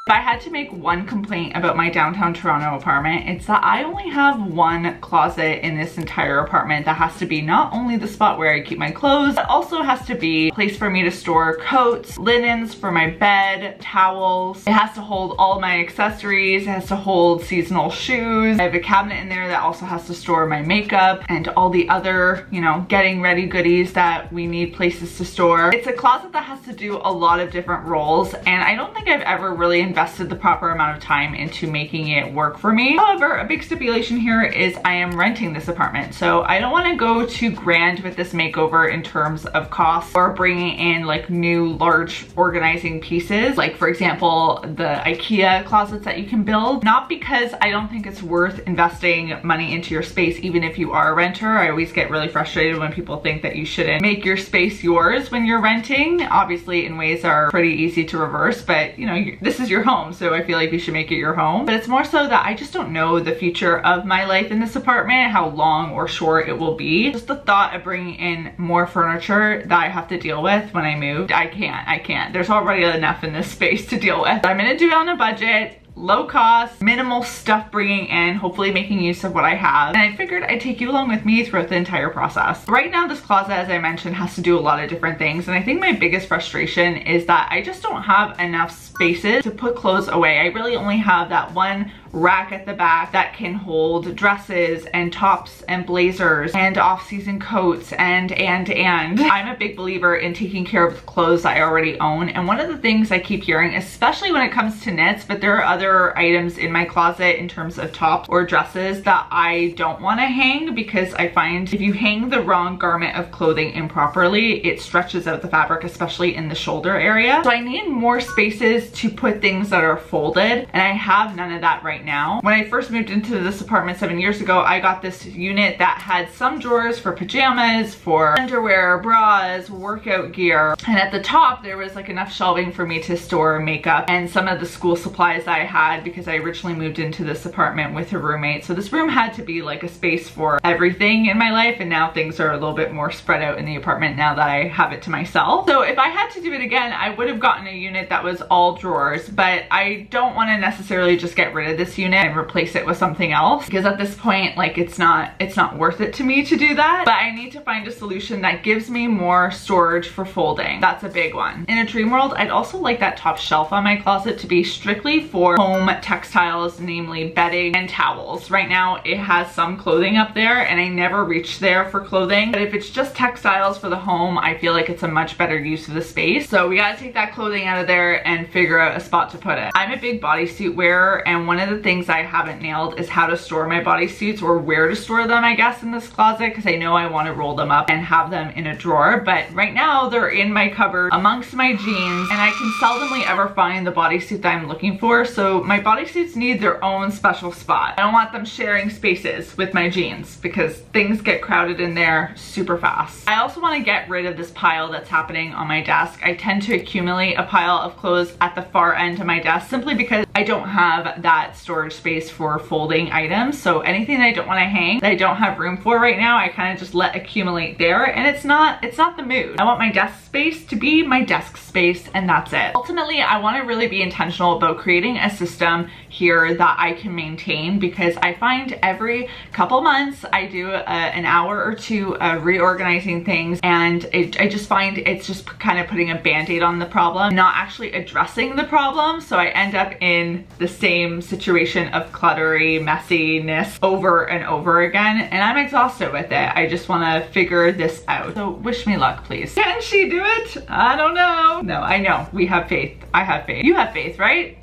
If I had to make one complaint about my downtown Toronto apartment, it's that I only have one closet in this entire apartment that has to be not only the spot where I keep my clothes, but also has to be a place for me to store coats, linens for my bed, towels. It has to hold all my accessories. It has to hold seasonal shoes. I have a cabinet in there that also has to store my makeup and all the other, you know, getting ready goodies that we need places to store. It's a closet that has to do a lot of different roles, and I don't think I've ever really invested the proper amount of time into making it work for me. However, a big stipulation here is I am renting this apartment, so I don't want to go too grand with this makeover in terms of cost or bringing in like new large organizing pieces, like for example the Ikea closets that you can build. Not because I don't think it's worth investing money into your space even if you are a renter. I always get really frustrated when people think that you shouldn't make your space yours when you're renting. Obviously in ways are pretty easy to reverse, but you know, this is your home, so I feel like you should make it your home. But it's more so that I just don't know the future of my life in this apartment, how long or short it will be. Just the thought of bringing in more furniture that I have to deal with when I moved, I can't. There's already enough in this space to deal with. I'm gonna do it on a budget, low cost, minimal stuff bringing in, hopefully making use of what I have. And I figured I'd take you along with me throughout the entire process. Right now, this closet, as I mentioned, has to do a lot of different things. And I think my biggest frustration is that I just don't have enough spaces to put clothes away. I really only have that one rack at the back that can hold dresses and tops and blazers and off-season coats and. I'm a big believer in taking care of the clothes I already own. And one of the things I keep hearing, especially when it comes to knits, but there are other items in my closet in terms of tops or dresses that I don't want to hang, because I find if you hang the wrong garment of clothing improperly, it stretches out the fabric, especially in the shoulder area. So I need more spaces to put things that are folded, and I have none of that right now. When I first moved into this apartment 7 years ago, I got this unit that had some drawers for pajamas, for underwear, bras, workout gear, and at the top there was like enough shelving for me to store makeup and some of the school supplies that I had, because I originally moved into this apartment with a roommate. So this room had to be like a space for everything in my life, and now things are a little bit more spread out in the apartment now that I have it to myself. So if I had to do it again, I would have gotten a unit that was all drawers, but I don't want to necessarily just get rid of this unit and replace it with something else, because at this point, like, it's not worth it to me to do that. But I need to find a solution that gives me more storage for folding. That's a big one. In a dream world, I'd also like that top shelf on my closet to be strictly for home textiles, namely bedding and towels. Right now it has some clothing up there and I never reach there for clothing, but if it's just textiles for the home, I feel like it's a much better use of the space. So we gotta take that clothing out of there and figure out a spot to put it. I'm a big bodysuit wearer, and one of the things I haven't nailed is how to store my bodysuits, or where to store them, I guess, in this closet, because I know I want to roll them up and have them in a drawer. But right now they're in my cupboard amongst my jeans, and I can seldomly ever find the bodysuit that I'm looking for. So my bodysuits need their own special spot. I don't want them sharing spaces with my jeans, because things get crowded in there super fast. I also want to get rid of this pile that's happening on my desk. I tend to accumulate a pile of clothes at the far end of my desk simply because I don't have that storage space for folding items. So anything that I don't want to hang, that I don't have room for right now, I kind of just let accumulate there, and it's not the mood. I want my desk space to be my desk space, and that's it. Ultimately, I want to really be intentional about creating a system here that I can maintain, because I find every couple months I do an hour or two of reorganizing things, and I just find it's just kind of putting a band-aid on the problem, not actually addressing the problem. So I end up in the same situation of cluttery messiness over and over again, and I'm exhausted with it. I just want to figure this out. So wish me luck, please. Can she do it? I don't know. No, I know. We have faith. I have faith. You have faith, right?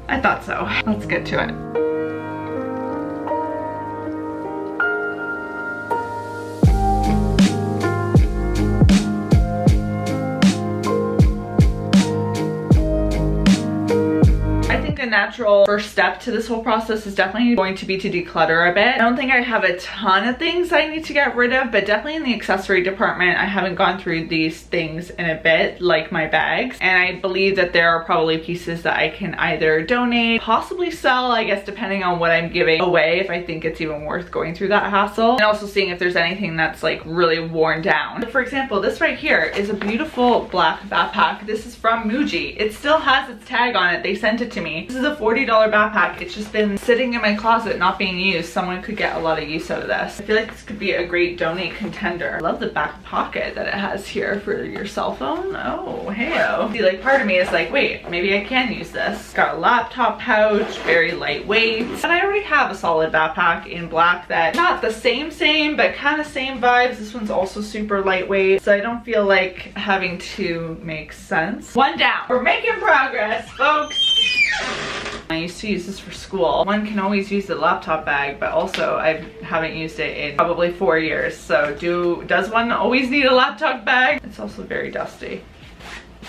I thought so. Let's get to it. natural first step to this whole process is definitely going to be to declutter a bit. I don't think I have a ton of things I need to get rid of, but definitely in the accessory department, I haven't gone through these things in a bit, like my bags. And I believe that there are probably pieces that I can either donate, possibly sell, I guess, depending on what I'm giving away, if I think it's even worth going through that hassle. And also seeing if there's anything that's like really worn down. For example, this right here is a beautiful black backpack. This is from Muji. It still has its tag on it. They sent it to me. This is a $40 backpack. It's just been sitting in my closet not being used. Someone could get a lot of use out of this. I feel like this could be a great donate contender. I love the back pocket that it has here for your cell phone. Oh, hey-o. See, like, part of me is like, wait, maybe I can use this. It's got a laptop pouch, very lightweight. And I already have a solid backpack in black that not the same, but kind of same vibes. This one's also super lightweight, so I don't feel like having to make sense. One down. We're making progress, folks. I used to use this for school. One can always use the laptop bag, but also I haven't used it in probably 4 years. So does one always need a laptop bag? It's also very dusty.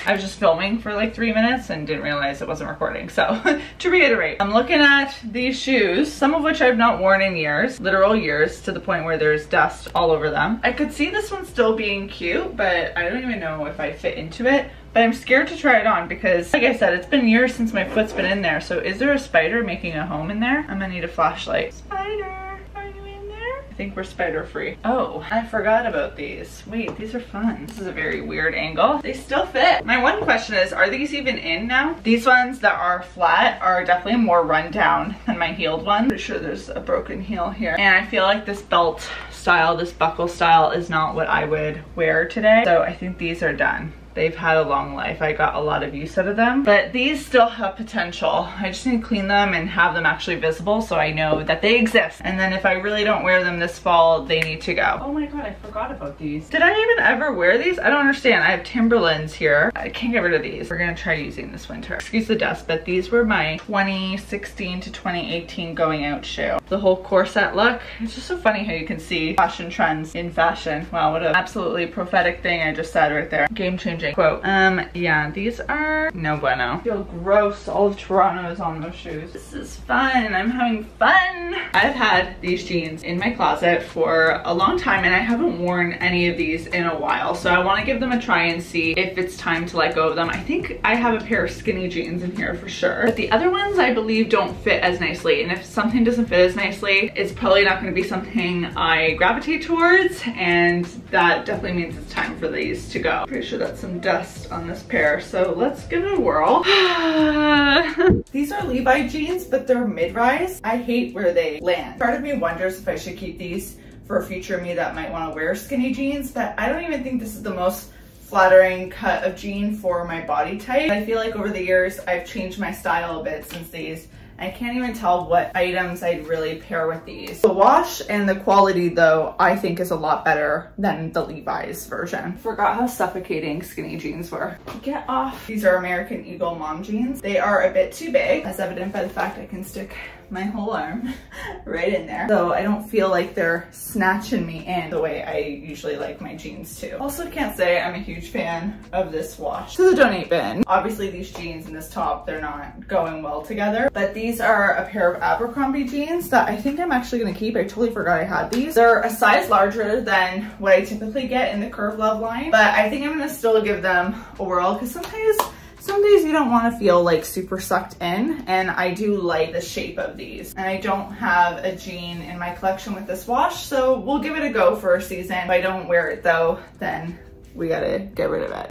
I was just filming for like 3 minutes and didn't realize it wasn't recording. So to reiterate, I'm looking at these shoes, some of which I've not worn in years, literal years, to the point where there's dust all over them. I could see this one still being cute, but I don't even know if I fit into it. But I'm scared to try it on because, like I said, it's been years since my foot's been in there. So is there a spider making a home in there? I'm gonna need a flashlight. Spider, are you in there? I think we're spider free. Oh, I forgot about these. Wait, these are fun. This is a very weird angle. They still fit. My one question is, are these even in now? These ones that are flat are definitely more run down than my heeled one. Pretty sure there's a broken heel here. And I feel like this belt style, this buckle style is not what I would wear today. So I think these are done. They've had a long life. I got a lot of use out of them, but these still have potential. I just need to clean them and have them actually visible so I know that they exist. And then if I really don't wear them this fall, they need to go. Oh my God, I forgot about these. Did I even ever wear these? I don't understand. I have Timberlands here. I can't get rid of these. We're gonna try using this winter. Excuse the dust, but these were my 2016 to 2018 going out shoe. The whole corset look. It's just so funny how you can see fashion trends in fashion. Wow, what an absolutely prophetic thing I just said right there. Game changing quote. Yeah, these are no bueno. I feel gross. All of Toronto is on those shoes. This is fun. I'm having fun. I've had these jeans in my closet for a long time and I haven't worn any of these in a while. So I want to give them a try and see if it's time to let go of them. I think I have a pair of skinny jeans in here for sure. But the other ones I believe don't fit as nicely. And if something doesn't fit as nicely, it's probably not going to be something I gravitate towards. And that definitely means it's time for these to go. Pretty sure that's some dust on this pair, so let's give it a whirl. These are Levi jeans, but they're mid-rise. I hate where they land. Part of me wonders if I should keep these for a future me that might want to wear skinny jeans, but I don't even think this is the most flattering cut of jean for my body type. I feel like over the years I've changed my style a bit since these. I can't even tell what items I'd really pair with these. The wash and the quality though, I think is a lot better than the Levi's version. Forgot how suffocating skinny jeans were. Get off. These are American Eagle mom jeans. They are a bit too big, as evident by the fact I can stick my whole arm right in there. So I don't feel like they're snatching me in the way I usually like my jeans to. Also can't say I'm a huge fan of this wash. To the donate bin. Obviously these jeans and this top, they're not going well together, but these are a pair of Abercrombie jeans that I think I'm actually gonna keep. I totally forgot I had these. They're a size larger than what I typically get in the Curve Love line, but I think I'm gonna still give them a whirl because some days you don't want to feel like super sucked in, and I do like the shape of these. And I don't have a jean in my collection with this wash, so we'll give it a go for a season. If I don't wear it though, then we gotta get rid of it.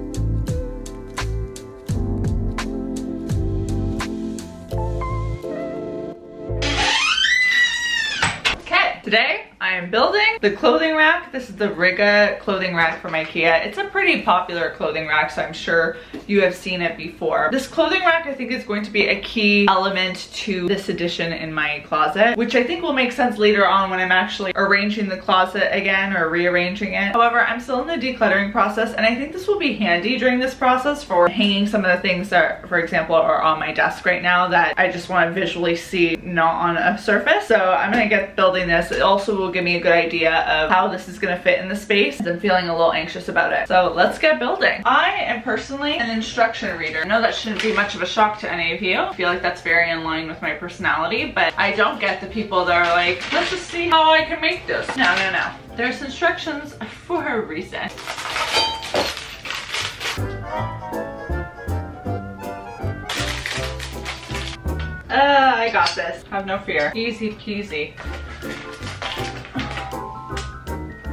Okay, today I am building the clothing rack. This is the Riga clothing rack from Ikea. It's a pretty popular clothing rack, so I'm sure you have seen it before. This clothing rack I think is going to be a key element to this addition in my closet, which I think will make sense later on when I'm actually arranging the closet again or rearranging it. However, I'm still in the decluttering process, and I think this will be handy during this process for hanging some of the things that, for example, are on my desk right now that I just want to visually see, not on a surface. So I'm gonna get building this. It also will will give me a good idea of how this is gonna fit in the space. I'm feeling a little anxious about it. So let's get building. I am personally an instruction reader. I know that shouldn't be much of a shock to any of you. I feel like that's very in line with my personality, but I don't get the people that are like, let's just see how I can make this. No, no, no. There's instructions for a reason. I got this. Have no fear. Easy peasy.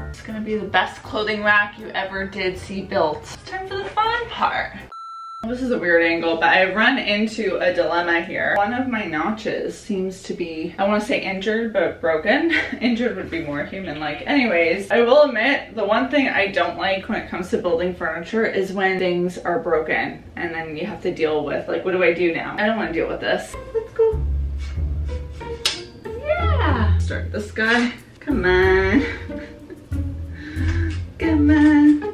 It's gonna be the best clothing rack you ever did see built. It's time for the fun part. This is a weird angle, but I've run into a dilemma here. One of my notches seems to be, I want to say injured, but broken. Injured would be more human-like. Anyways, I will admit, the one thing I don't like when it comes to building furniture is when things are broken and then you have to deal with, like, what do I do now? I don't want to deal with this. Let's go. Yeah! Start this guy. Come on. Come on.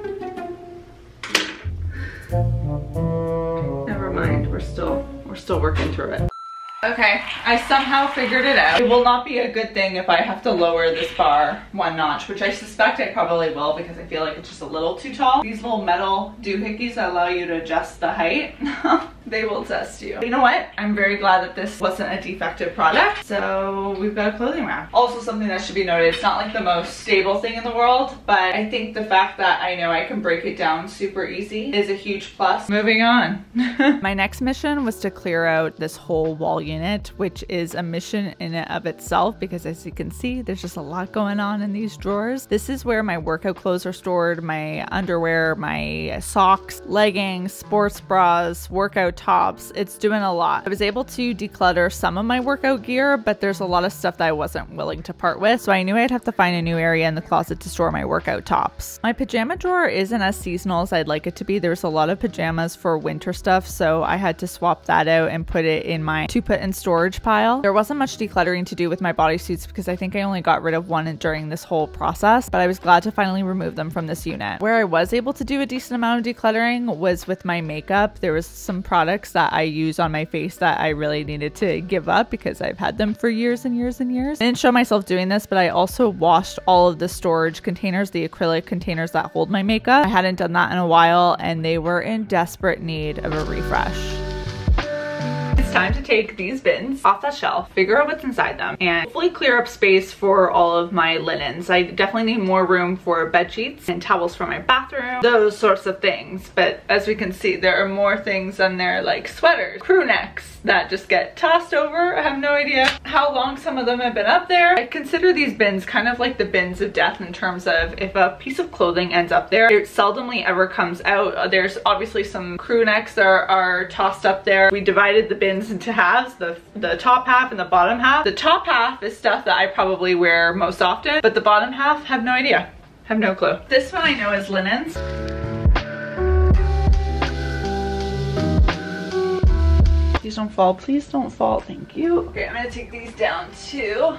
Never mind, we're still working through it. Okay, I somehow figured it out. It will not be a good thing if I have to lower this bar one notch, which I suspect I probably will because I feel like it's just a little too tall. These little metal doohickeys that allow you to adjust the height, they will test you. You know what? I'm very glad that this wasn't a defective product. So we've got a clothing rack. Also something that should be noted, it's not like the most stable thing in the world, but I think the fact that I know I can break it down super easy is a huge plus. Moving on. My next mission was to clear out this whole wall unit, which is a mission in and of itself because as you can see, there's just a lot going on in these drawers. This is where my workout clothes are stored, my underwear, my socks, leggings, sports bras, workout tops. It's doing a lot. I was able to declutter some of my workout gear, but there's a lot of stuff that I wasn't willing to part with, so I knew I'd have to find a new area in the closet to store my workout tops. My pajama drawer isn't as seasonal as I'd like it to be. There's a lot of pajamas for winter stuff, so I had to swap that out and put it in my to put in storage pile. There wasn't much decluttering to do with my bodysuits because I think I only got rid of one during this whole process, but I was glad to finally remove them from this unit. Where I was able to do a decent amount of decluttering was with my makeup. There was some products that I use on my face that I really needed to give up because I've had them for years and years and years. I didn't show myself doing this, but I also washed all of the storage containers, the acrylic containers that hold my makeup. I hadn't done that in a while and they were in desperate need of a refresh. It's time to take these bins off the shelf, figure out what's inside them, and hopefully clear up space for all of my linens. I definitely need more room for bed sheets and towels for my bathroom, those sorts of things. But as we can see, there are more things on there like sweaters, crew necks that just get tossed over. I have no idea how long some of them have been up there. I consider these bins kind of like the bins of death in terms of if a piece of clothing ends up there, it seldomly ever comes out. There's obviously some crew necks that are tossed up there. We divided the bins into halves, the top half and the bottom half. The top half is stuff that I probably wear most often, but the bottom half, have no idea. Have no clue. This one I know is linens. Please don't fall, please don't fall, thank you. Okay, I'm gonna take these down too.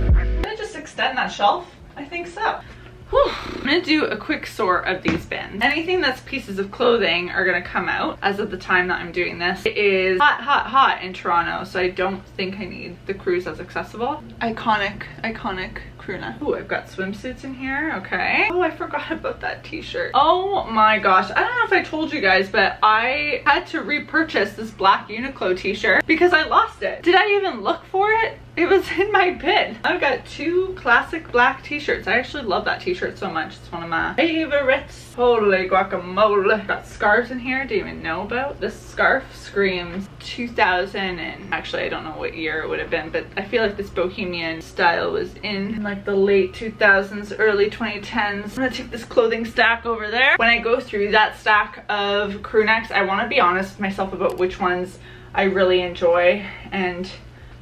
I'm gonna just extend that shelf, I think so. Whew. I'm gonna do a quick sort of these bins. Anything that's pieces of clothing are gonna come out as of the time that I'm doing this. It is hot, hot, hot in Toronto, so I don't think I need the cruise as accessible. Iconic, iconic crew neck. Oh, I've got swimsuits in here, okay. Oh, I forgot about that t-shirt. Oh my gosh, I don't know if I told you guys, but I had to repurchase this black Uniqlo t-shirt because I lost it. Did I even look for it? It was in my bin. I've got two classic black t-shirts. I actually love that t-shirt so much. It's one of my favorites. Holy guacamole. Got scarves in here I didn't even know about. This scarf screams 2000 and actually I don't know what year it would have been, but I feel like this bohemian style was in like the late 2000s, early 2010s. I'm gonna take this clothing stack over there. When I go through that stack of crew necks, I want to be honest with myself about which ones I really enjoy and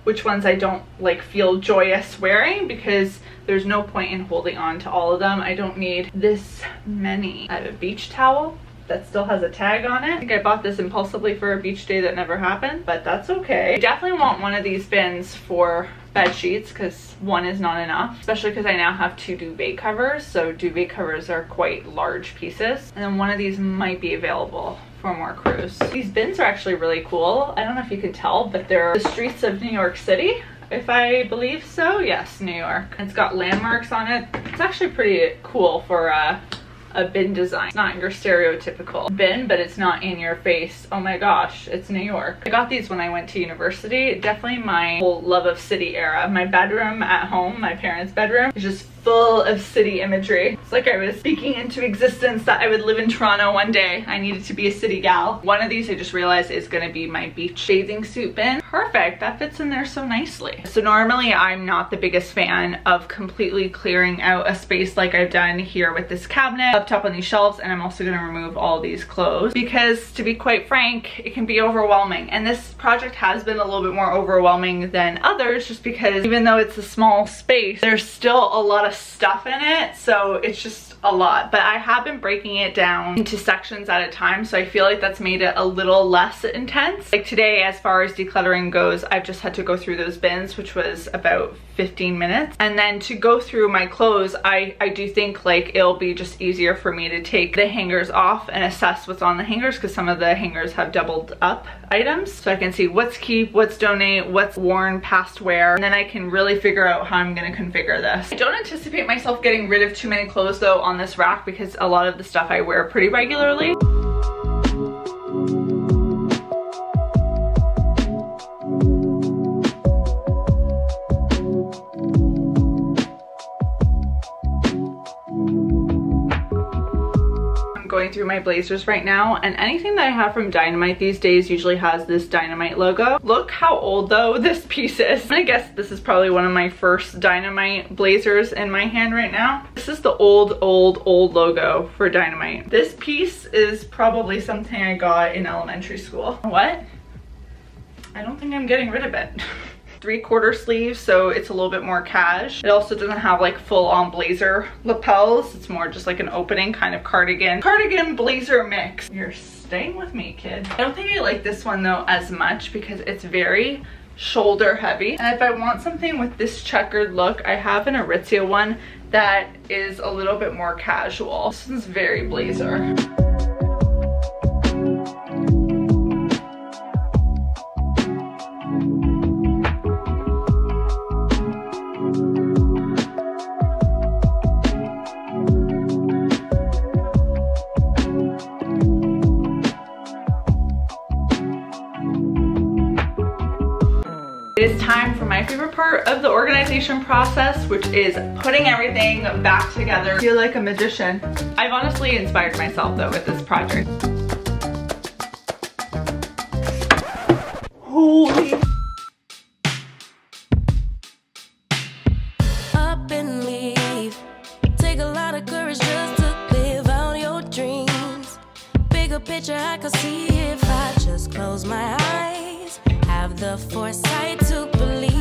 which ones I don't like feel joyous wearing, because there's no point in holding on to all of them. I don't need this many. I have a beach towel that still has a tag on it. I think I bought this impulsively for a beach day that never happened, but that's okay. I definitely want one of these bins for bed sheets because one is not enough, especially because I now have two duvet covers, so duvet covers are quite large pieces, and then one of these might be available for more crews. These bins are actually really cool. I don't know if you can tell, but they're the streets of New York City, if I believe so. Yes, New York. It's got landmarks on it. It's actually pretty cool for a bin design. It's not your stereotypical bin, but it's not in your face. Oh my gosh, it's New York. I got these when I went to university. Definitely my whole love of city era. My bedroom at home, my parents' bedroom, is just full of city imagery. It's like I was speaking into existence that I would live in Toronto one day. I needed to be a city gal. One of these I just realized is gonna be my beach bathing suit bin. Perfect, that fits in there so nicely. So normally I'm not the biggest fan of completely clearing out a space like I've done here with this cabinet up top on these shelves, and I'm also gonna remove all these clothes because, to be quite frank, it can be overwhelming. And this project has been a little bit more overwhelming than others just because even though it's a small space, there's still a lot of stuff in it, so it's just a lot. But I have been breaking it down into sections at a time, so I feel like that's made it a little less intense. Like today, as far as decluttering goes, I've just had to go through those bins, which was about 15 minutes. And then to go through my clothes, I do think like it'll be just easier for me to take the hangers off and assess what's on the hangers, because some of the hangers have doubled up items. So I can see what's keep, what's donate, what's worn past wear, and then I can really figure out how I'm gonna configure this. I don't anticipate myself getting rid of too many clothes though on this rack, because a lot of the stuff I wear pretty regularly. Going through my blazers right now, and anything that I have from Dynamite these days usually has this Dynamite logo. Look how old though this piece is. I guess this is probably one of my first Dynamite blazers in my hand right now. This is the old logo for Dynamite. This piece is probably something I got in elementary school. What? I don't think I'm getting rid of it. 3/4 sleeves, so it's a little bit more cash. It also doesn't have like full-on blazer lapels. It's more just like an opening kind of cardigan blazer mix. You're staying with me, kid. I don't think I like this one though as much because it's very shoulder heavy. And if I want something with this checkered look, I have an Aritzia one that is a little bit more casual. This one's very blazer. It is time for my favorite part of the organization process, which is putting everything back together. I feel like a magician. I've honestly inspired myself though with this project. Holy. Up and leave. Take a lot of courage just to live out your dreams. Bigger picture I could see if I just close my eyes. Have the foresight to believe